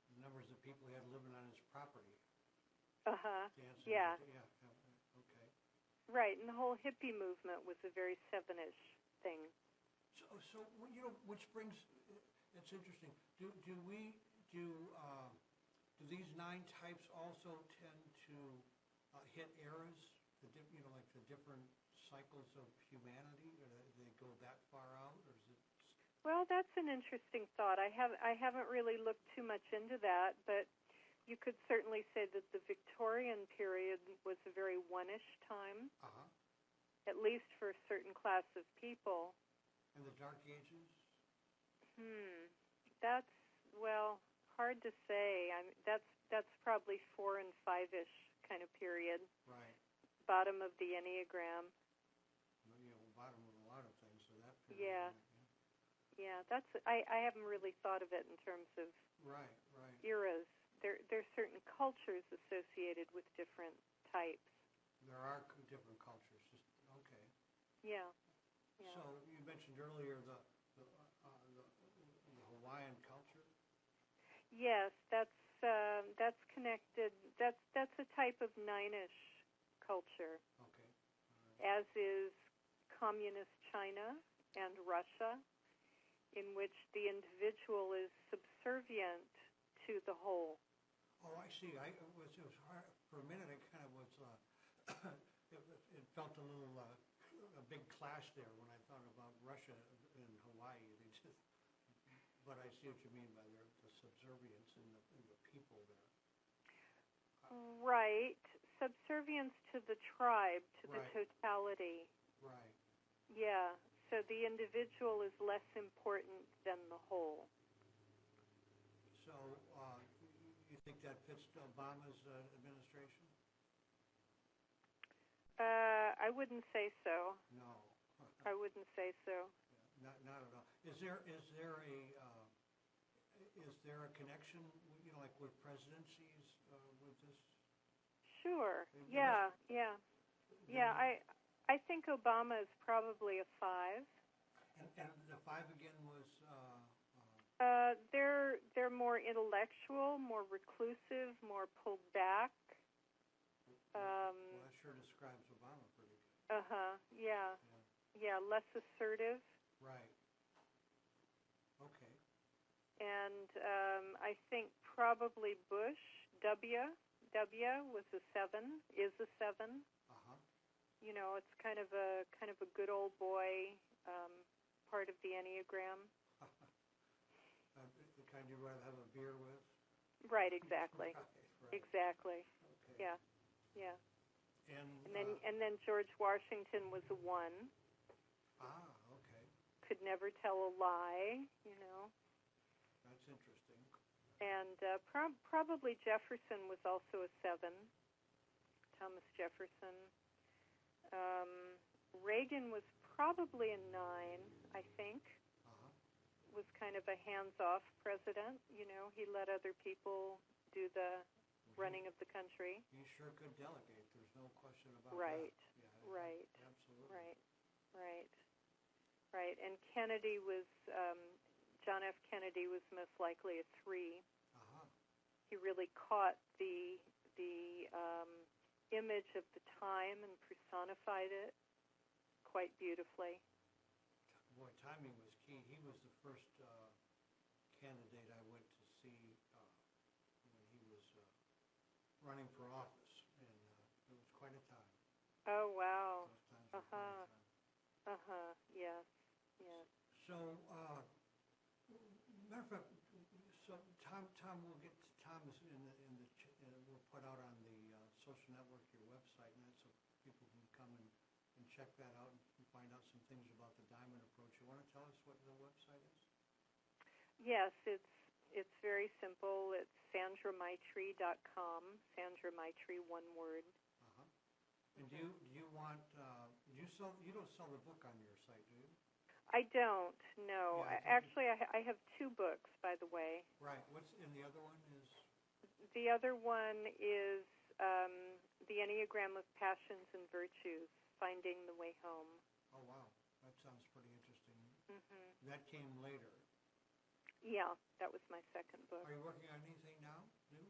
S1: the numbers of people he had living on his property. Dancing.
S3: Yeah.
S1: Okay.
S3: Right, and the whole hippie movement was a very 7-ish thing.
S1: So which brings, it's interesting. Do these 9 types also tend to hit eras? Like the different cycles of humanity, or they go that far out, or is it?
S3: Well, that's an interesting thought. I haven't really looked too much into that, but you could certainly say that the Victorian period was a very 1-ish time, at least for a certain class of people.
S1: And the Dark Ages?
S3: That's, hard to say. That's probably 4 and 5-ish kind of period.
S1: Right.
S3: Bottom of the Enneagram.
S1: Bottom of a lot of things. So that
S3: period. Yeah. That's. I haven't really thought of it in terms of
S1: right.
S3: eras. There's certain cultures associated with different types.
S1: There are different cultures. Okay.
S3: Yeah.
S1: So you mentioned earlier the Hawaiian culture.
S3: Yes, that's connected. That's a type of 9-ish culture.
S1: Okay.
S3: As is communist China and Russia, in which the individual is subservient to the whole.
S1: Oh, I see. It was hard for a minute. It kind of was. It felt a little a big clash there when I thought about Russia and Hawaii. But I see what you mean by the subservience in the people there.
S3: Right, subservience to the tribe, to the totality.
S1: Right.
S3: Yeah. So the individual is less important than the whole.
S1: So you think that fits Obama's administration?
S3: I wouldn't say so.
S1: No.
S3: I wouldn't say so.
S1: Yeah, not at all. Is there a connection, like with presidencies, with this?
S3: Sure. Yeah. I think Obama is probably a 5.
S1: And the 5 again was.
S3: They're more intellectual, more reclusive, more pulled back.
S1: Well, that sure describes Obama pretty good.
S3: Yeah, less assertive.
S1: Right. Okay.
S3: And I think probably Bush, W was a 7, is a 7. It's kind of a good old boy, part of the Enneagram.
S1: The kind you'd rather have a beer with?
S3: Right, exactly.
S1: Right.
S3: Exactly.
S1: Okay.
S3: Yeah.
S1: And
S3: then George Washington was a 1.
S1: Okay.
S3: Could never tell a lie,
S1: That's interesting.
S3: And probably Jefferson was also a 7. Thomas Jefferson. Reagan was probably a 9, I think. Was kind of a hands-off president. He let other people do the running of the country.
S1: He sure could delegate. There's no question about that.
S3: Right.
S1: Absolutely.
S3: Right. And Kennedy was, John F. Kennedy was most likely a 3. He really caught the image of the time and personified it quite beautifully.
S1: boy, timing was key. He was the first candidate I went to see when he was running for office, and it was quite a time.
S3: Oh, wow.
S1: Those times were quite a time.
S3: Yes. Yes.
S1: So, matter of fact, so Tom, we'll get to Tom is we'll put out on the social network your website, and that so people can come and check that out and find out some things about the diamond approach. You want to tell us what the website is?
S3: Yes, it's very simple. It's sandramaitri.com. Sandra Maitri, one word.
S1: And do you want you don't sell the book on your site, do you?
S3: I don't. No.
S1: Yeah,
S3: Actually, I have 2 books, by the way.
S1: Right. And the other one is?
S3: The other one is The Enneagram of Passions and Virtues, Finding the Way Home.
S1: Oh, wow. That sounds pretty interesting.
S3: Mm-hmm.
S1: That came later.
S3: Yeah, that was my second book.
S1: Are you working on anything now, new?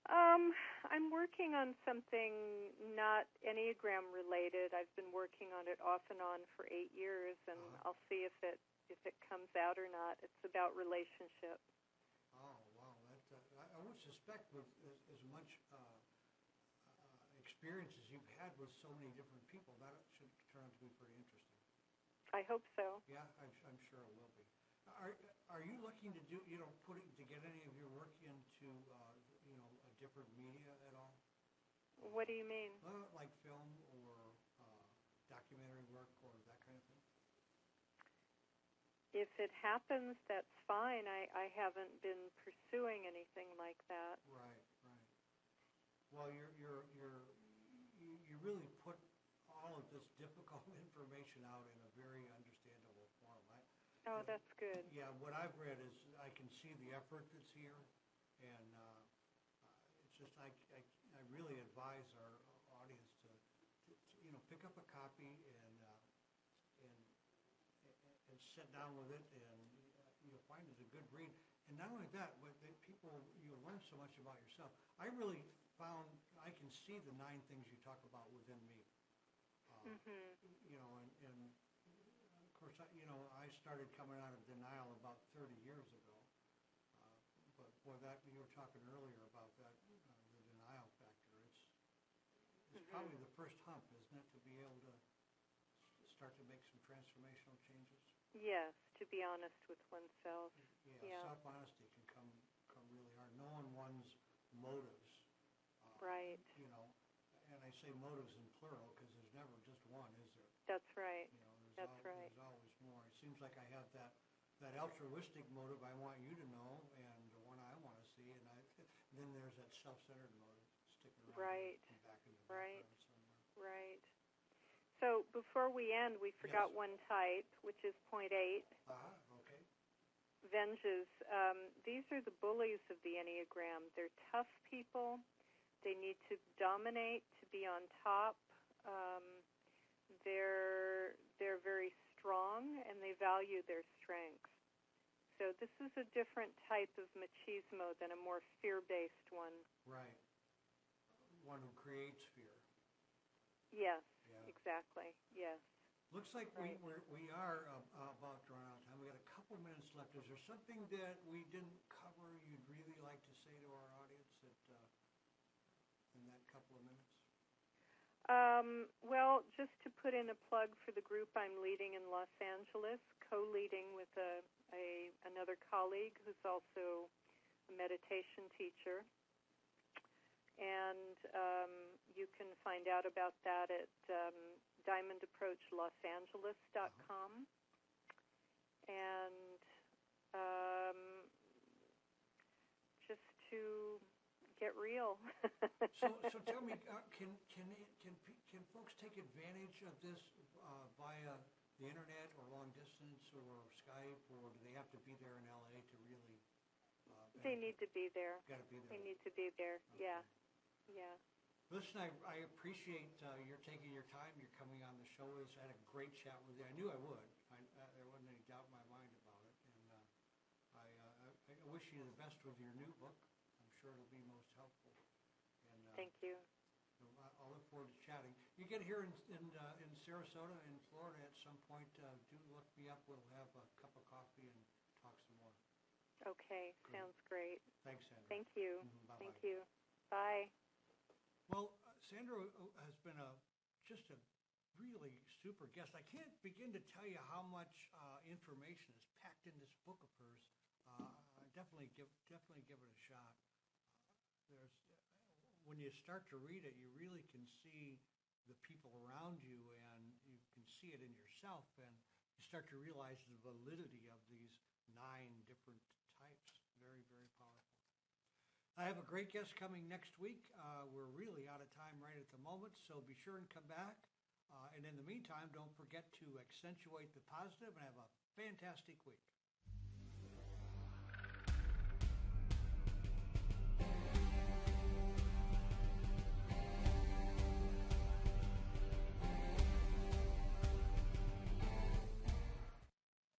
S3: I'm working on something not Enneagram related. I've been working on it off and on for 8 years, and I'll see if it comes out or not. It's about relationships.
S1: Oh, wow. I would suspect with as much experience as you've had with so many different people, that should turn out to be pretty interesting.
S3: I hope so.
S1: Yeah, I'm sure it will be. Are you looking to get any of your work into a different media at all?
S3: What do you mean?
S1: Like film or documentary work or that kind of thing?
S3: If it happens, that's fine. I haven't been pursuing anything like that.
S1: Right. Well, you really put all of this difficult information out in a very understandable form.
S3: Oh, that's good.
S1: Yeah, what I've read is I can see the effort that's here, and it's just I really advise our audience to pick up a copy and sit down with it, and you'll find it's a good read. And not only that, but you'll learn so much about yourself. I really found I can see the 9 things you talk about within me. And of course, I started coming out of denial about 30 years ago. But boy, that you were talking earlier about that, the denial factor. It's probably the first hump, isn't it, to be able to start to make some transformational changes?
S3: Yes, to be honest with oneself.
S1: Yeah. Self-honesty can come really hard. Knowing one's motives.
S3: Right.
S1: And I say motives in plural because there's never just one, is there?
S3: That's right.
S1: There's always more. It seems like I have that altruistic motive I want you to know, and the one I want to see, and then there's that self-centered motive sticking around
S3: right.
S1: back in the background somewhere.
S3: Right. So before we end, we forgot one type, which is point 8.
S1: Okay.
S3: Venges. These are the bullies of the Enneagram. They're tough people. They need to dominate to be on top. They're very strong, and they value their strengths. So this is a different type of machismo than a more fear-based one.
S1: Right. One who creates fear.
S3: Yes, exactly. Yes.
S1: Looks like we are about to run out of time. We got a couple minutes left. Is there something that we didn't cover you'd really like to say to our audience in that couple of minutes?
S3: Well, just to put in a plug for the group I'm leading in Los Angeles, co-leading with another colleague who's also a meditation teacher. And you can find out about that at diamondapproachlosAngeles.com. And just to get real.
S1: So tell me, can folks take advantage of this via the internet or long distance or Skype, or do they have to be there in LA to really?
S3: They need to be there.
S1: Got to be there.
S3: They need to be there.
S1: Okay.
S3: Yeah.
S1: Listen, I appreciate your taking your time. You're coming on the show. I had a great chat with you. I knew I would. There wasn't any doubt in my mind about it. And I wish you the best with your new book. I'm sure it'll be most helpful. And
S3: thank you.
S1: I'll look forward to chatting. You get here in Sarasota, in Florida, at some point. Do look me up. We'll have a cup of coffee and talk some more.
S3: Okay,
S1: Good.
S3: sounds great.
S1: Thanks, Sandra.
S3: Thank you.
S1: Bye-bye.
S3: Thank you. Bye.
S1: Well, Sandra has been just a really super guest. I can't begin to tell you how much information is packed in this book of hers. I definitely give it a shot. When you start to read it, you really can see the people around you, and you can see it in yourself, and you start to realize the validity of these 9 different types. Very, very powerful. I have a great guest coming next week. We're really out of time right at the moment, so be sure and come back. And in the meantime, don't forget to accentuate the positive and have a fantastic week.